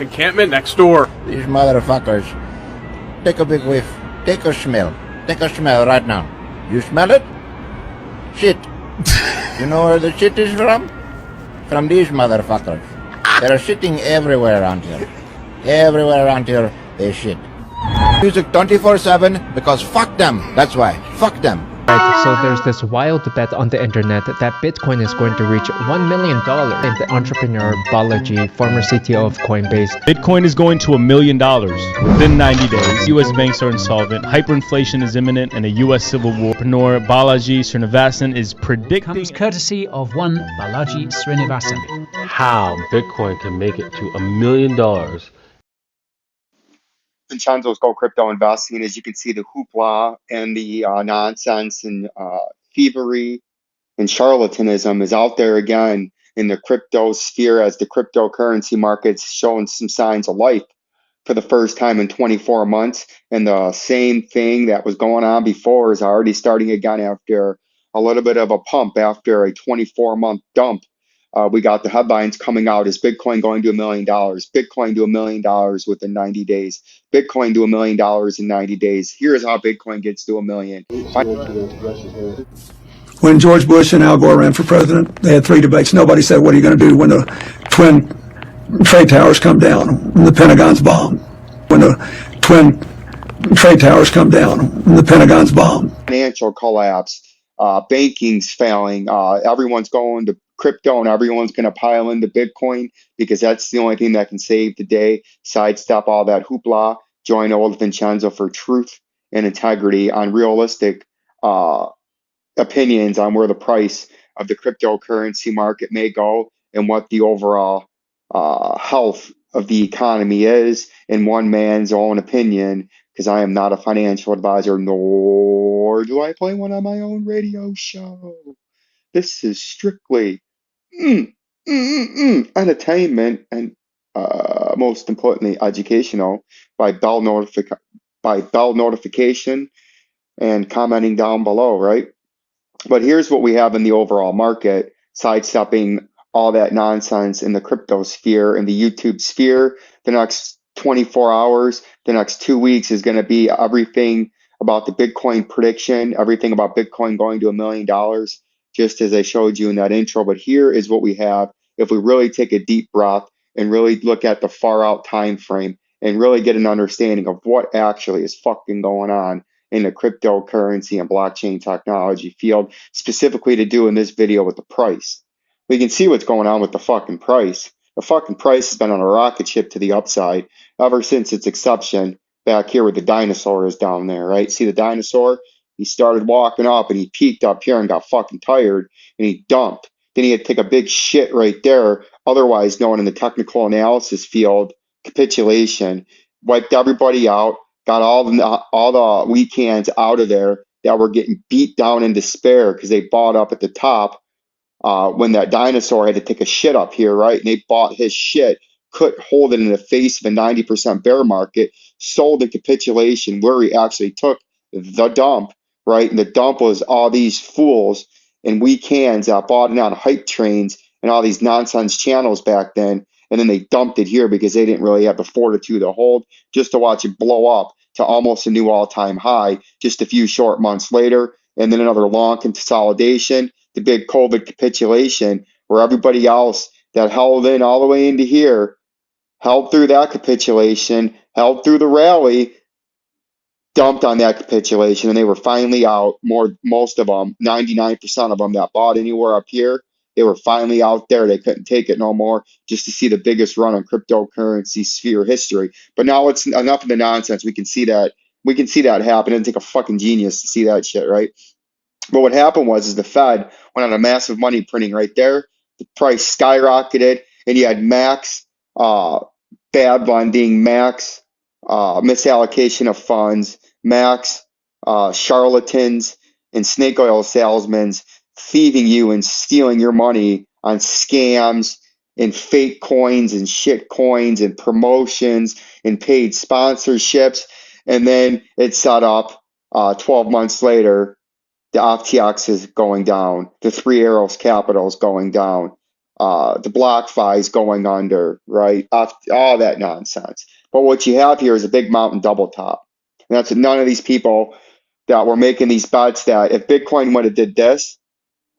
Encampment next door. These motherfuckers. Take a big whiff. Take a smell. Take a smell right now. You smell it? Shit. You know where the shit is from? From these motherfuckers. They're shitting everywhere around here. Everywhere around here, they shit. Music 24/7 because fuck them. That's why. Fuck them. Right, so there's this wild bet on the internet that Bitcoin is going to reach $1 million. And the entrepreneur Balaji, former CTO of Coinbase, Bitcoin is going to $1 million within 90 days. U.S. banks are insolvent, hyperinflation is imminent, and a U.S. civil war. Entrepreneur Balaji Srinivasan is predicting. Comes courtesy of one Balaji Srinivasan. How Bitcoin can make it to $1 million. VINCENZO'S Go Crypto Investing. As you can see, the hoopla and the nonsense and thievery and charlatanism is out there again in the crypto sphere as the cryptocurrency market's showing some signs of life for the first time in 24 months. And the same thing that was going on before is already starting again after a little bit of a pump after a 24-month dump. We got the headlines coming out: is Bitcoin going to $1 million? Bitcoin to $1 million within 90 days. Bitcoin to $1 million in 90 days. Here's how Bitcoin gets to $1 million. When George Bush and Al Gore ran for president, they had 3 debates. Nobody said, what are you going to do when the twin trade towers come down, when the Pentagon's bombed? When the twin trade towers come down, when the Pentagon's bombed. Financial collapse, banking's failing, everyone's going to crypto and everyone's going to pile into Bitcoin because that's the only thing that can save the day. Sidestep all that hoopla. Join old Vincenzo for truth and integrity on realistic opinions on where the price of the cryptocurrency market may go and what the overall health of the economy is in one man's own opinion, because I am not a financial advisor, nor do I play one on my own radio show. This is strictly entertainment and most importantly educational by bell notification and commenting down below, right? But here's what we have in the overall market, sidestepping all that nonsense in the crypto sphere, in the YouTube sphere. The next 24 hours, the next 2 weeks is going to be everything about the Bitcoin prediction, everything about Bitcoin going to $1 million, just as I showed you in that intro. But here is what we have if we really take a deep breath and really look at the far out time frame and really get an understanding of what actually is fucking going on in the cryptocurrency and blockchain technology field, specifically to do in this video with the price. We can see what's going on with the fucking price. The fucking price has been on a rocket ship to the upside ever since its inception back here where the dinosaur is down there, right? See the dinosaur? He started walking up and he peaked up here and got fucking tired and he dumped. Then he had to take a big shit right there, otherwise known in the technical analysis field, capitulation. Wiped everybody out, got all the weak hands out of there that were getting beat down in despair because they bought up at the top when that dinosaur had to take a shit up here, right? And they bought his shit, couldn't hold it in the face of a 90% bear market, sold the capitulation where he actually took the dump, right? And the dump was all these fools and weak hands that bought it on hype trains and all these nonsense channels back then. And then they dumped it here because they didn't really have the fortitude to hold, just to watch it blow up to almost a new all-time high just a few short months later. And then another long consolidation, the big COVID capitulation, where everybody else that held in all the way into here, held through that capitulation, held through the rally, dumped on that capitulation, and they were finally out. Most of them, 99% of them that bought anywhere up here, they were finally out there. They couldn't take it no more, just to see the biggest run on cryptocurrency sphere history. But now it's enough of the nonsense. We can see that happen. It didn't take a fucking genius to see that shit, right? But what happened was the Fed went on a massive money printing right there. The price skyrocketed, and you had max bad lending, max misallocation of funds, max charlatans and snake oil salesmen thieving you and stealing your money on scams and fake coins and shit coins and promotions and paid sponsorships. And then it's set up 12 months later, the FTX is going down, the Three Arrows Capital is going down. the BlockFi's going under, right? All that nonsense. But what you have here is a big mountain double top. And that's none of these people that were making these bets that if Bitcoin would have did this,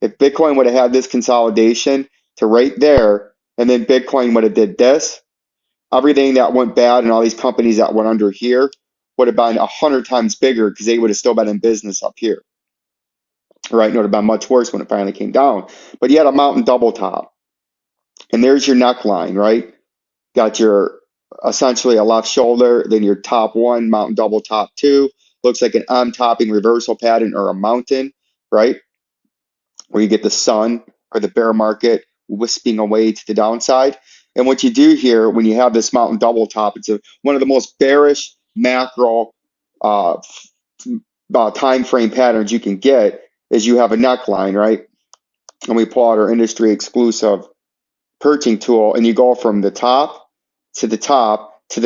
if Bitcoin would have had this consolidation to right there, and then Bitcoin would have did this, everything that went bad and all these companies that went under here would have been 100 times bigger because they would have still been in business up here, right? And it would have been much worse when it finally came down. But you had a mountain double top, and there's your neckline, right? Got your essentially a left shoulder, then your top one, mountain double top two, looks like an M topping reversal pattern or a mountain, right? Where you get the sun or the bear market wisping away to the downside. And what you do here when you have this mountain double top, it's one of the most bearish macro time frame patterns you can get is you have a neckline, right? And we pull out our industry exclusive perching tool, and you go from the top to the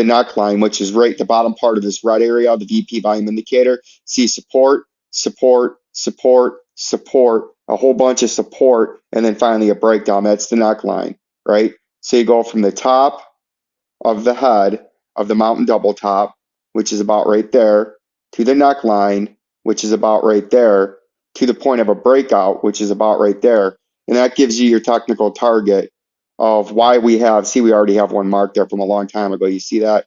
neckline, which is right at the bottom part of this red area, the VP volume indicator. See support, support, support, support, a whole bunch of support, and then finally a breakdown. That's the neckline, right? So you go from the top of the head of the mountain double top, which is about right there, to the neckline, which is about right there, to the point of a breakout, which is about right there. And that gives you your technical target of why we already have one marked there from a long time ago. You see that?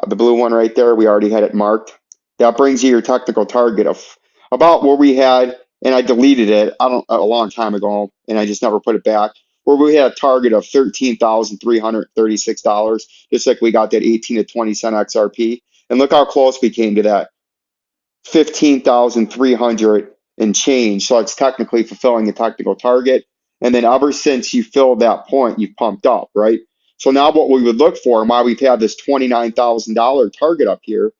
The blue one right there, we already had it marked. That brings you your technical target of about where we had, and I deleted it a long time ago, and I just never put it back, where we had a target of $13,336, just like we got that 18 to 20 cent XRP. And look how close we came to that, 15,300 and change. So it's technically fulfilling a technical target. And then ever since you filled that point, you've pumped up, right? So now what we would look for, and why we've had this $29,000 target up here,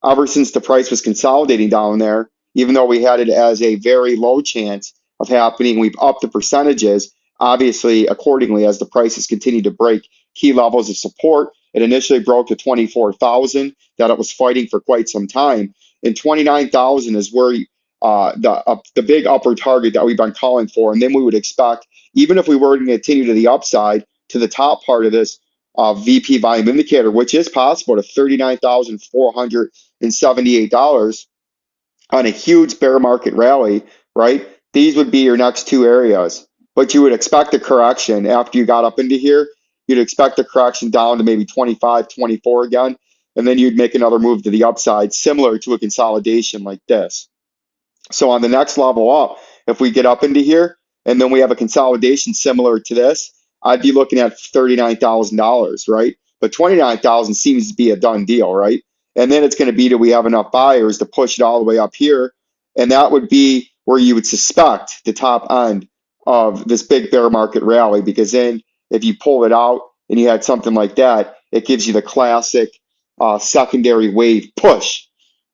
ever since the price was consolidating down there, even though we had it as a very low chance of happening, we've upped the percentages, obviously, accordingly, as the prices continue to break key levels of support. It initially broke to 24,000 that it was fighting for quite some time. And 29,000 is where the big upper target that we've been calling for. And then we would expect, even if we were to continue to the upside, to the top part of this VP volume indicator, which is possible, to $39,478 on a huge bear market rally, right? These would be your next two areas. But you would expect a correction after you got up into here. You'd expect a correction down to maybe 25, 24 again. And then you'd make another move to the upside, similar to a consolidation like this. So on the next level up, if we get up into here and then we have a consolidation similar to this, I'd be looking at $39,000, right? But 29,000 seems to be a done deal, right? And then it's going to be, do we have enough buyers to push it all the way up here? And that would be where you would suspect the top end of this big bear market rally, because then if you pull it out and you had something like that, it gives you the classic secondary wave push,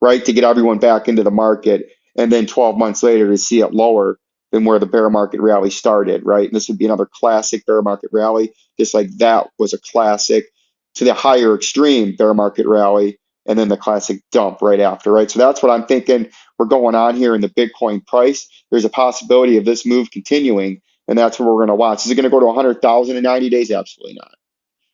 right? To get everyone back into the market. And then 12 months later to see it lower than where the bear market rally started, right? And this would be another classic bear market rally, just like that was a classic to the higher extreme bear market rally, and then the classic dump right after, right? So that's what I'm thinking we're going on here in the Bitcoin price. There's a possibility of this move continuing, and that's what we're going to watch. Is it going to go to 100,000 in 90 days? Absolutely not.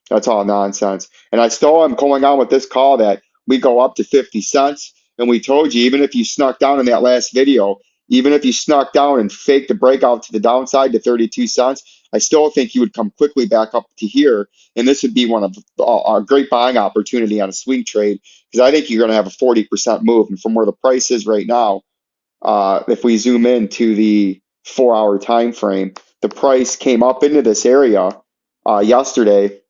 That's all nonsense. And I still am going on with this call that we go up to 50 cents. And we told you, even if you snuck down in that last video, even if you snuck down and faked the breakout to the downside to 32 cents, I still think you would come quickly back up to here. And this would be one of a great buying opportunity on a swing trade, because I think you're going to have a 40% move. And from where the price is right now, if we zoom into the 4-hour time frame, the price came up into this area yesterday.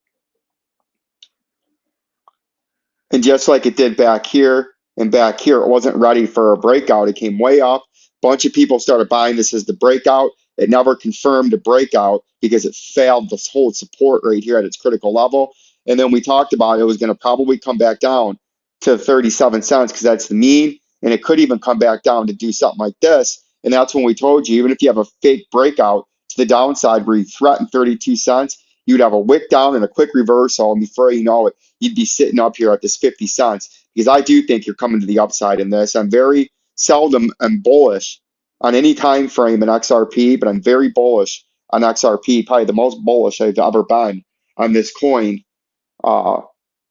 And just like it did back here, and back here, it wasn't ready for a breakout. It came way up. Bunch of people started buying this as the breakout. It never confirmed a breakout because it failed this whole support right here at its critical level. And then we talked about it was going to probably come back down to 37 cents because that's the mean. And it could even come back down to do something like this. And that's when we told you, even if you have a fake breakout to the downside where you threaten 32 cents, you'd have a wick down and a quick reversal. And before you know it, you'd be sitting up here at this 50 cents. Because I do think you're coming to the upside in this. I'm very seldom and bullish on any time frame in XRP, but I'm very bullish on XRP, probably the most bullish I've ever been on this coin,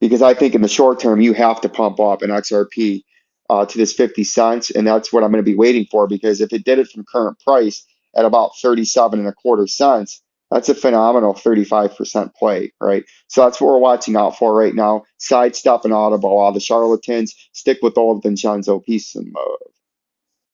because I think in the short term you have to pump up an XRP to this 50 cents, and that's what I'm going to be waiting for, because if it did it from current price at about 37 and a quarter cents, that's a phenomenal 35% play, right? So that's what we're watching out for right now. Sidestep and Audible, all the charlatans, stick with old Vincenzo. Peace and love.